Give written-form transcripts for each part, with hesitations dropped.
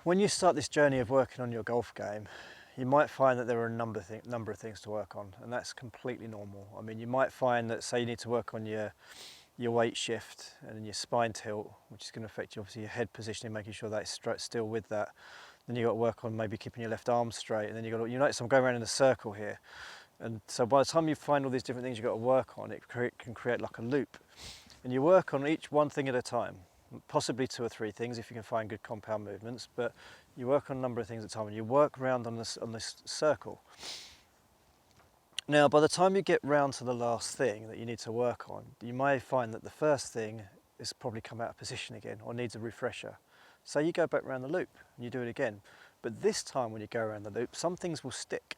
when you start this journey of working on your golf game, you might find that there are a number of things to work on, and that's completely normal. I mean, you might find that, say, you need to work on your weight shift and your spine tilt, which is going to affect obviously your head positioning, making sure that it's still with that. Then you've got to work on maybe keeping your left arm straight, and then you notice I'm going around in a circle here. And so by the time you find all these different things you've got to work on, it can create like a loop. And you work on each one thing at a time, possibly 2 or 3 things if you can find good compound movements, but you work on a number of things at a time and you work around on this circle. Now, by the time you get round to the last thing that you need to work on, you may find that the first thing is probably come out of position again or needs a refresher. So you go back around the loop and you do it again. But this time when you go around the loop, some things will stick.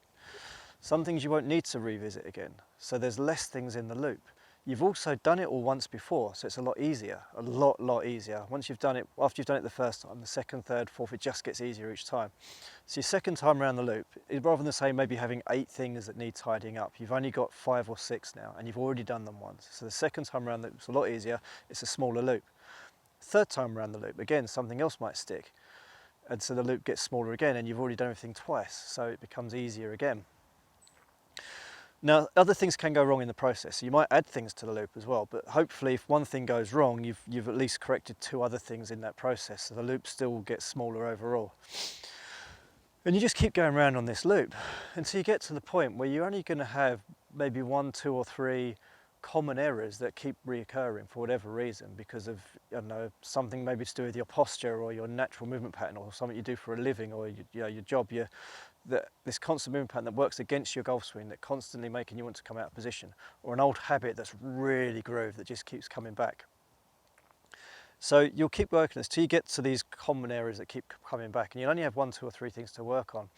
Some things you won't need to revisit again. So there's less things in the loop. You've also done it all once before, so it's a lot easier, a lot easier. Once you've done it, after you've done it the first time, the second, third, fourth, it just gets easier each time. So your second time around the loop, rather than say maybe having 8 things that need tidying up, you've only got 5 or 6 now, and you've already done them once. So the second time around the loop, it's a lot easier, it's a smaller loop. Third time around the loop, again, something else might stick, and so the loop gets smaller again, and you've already done everything twice, so it becomes easier again. Now, other things can go wrong in the process. So you might add things to the loop as well, but hopefully if one thing goes wrong, you've at least corrected 2 other things in that process, so the loop still gets smaller overall. And you just keep going around on this loop until you get to the point where you're only going to have maybe 1, 2 or 3 common errors that keep reoccurring for whatever reason, because of, I don't know, something maybe to do with your posture or your natural movement pattern or something you do for a living or your job, this constant movement pattern that works against your golf swing, that constantly making you want to come out of position, or an old habit that's really grooved that just keeps coming back. So you'll keep working this till you get to these common areas that keep coming back, and you'll only have 1, 2 or 3 things to work on.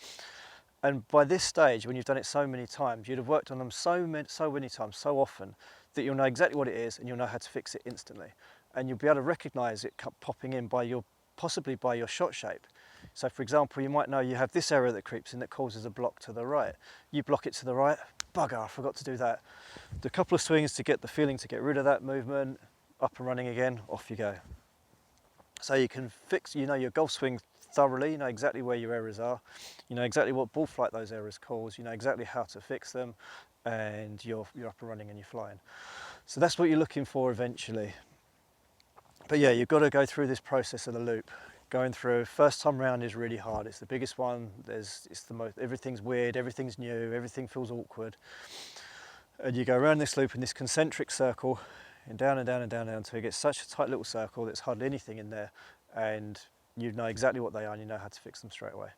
And by this stage, when you've done it so many times, you'd have worked on them so many times, so often, that you'll know exactly what it is and you'll know how to fix it instantly. And you'll be able to recognise it popping in possibly by your shot shape. So for example, you might know you have this error that creeps in that causes a block to the right. You block it to the right, bugger, I forgot to do that. Do a couple of swings to get the feeling to get rid of that movement, up and running again, off you go. So you can fix, your golf swing thoroughly, you know exactly where your errors are, you know exactly what ball flight those errors cause, you know exactly how to fix them, and you're up and running and you're flying. So that's what you're looking for eventually. But yeah, you've got to go through this process of the loop. Going through, first time round is really hard, it's the biggest one, it's the most, everything's weird, everything's new, everything feels awkward. And you go around this loop in this concentric circle, and down and down and down until you get such a tight little circle that's hardly anything in there, and you know exactly what they are and you know how to fix them straight away.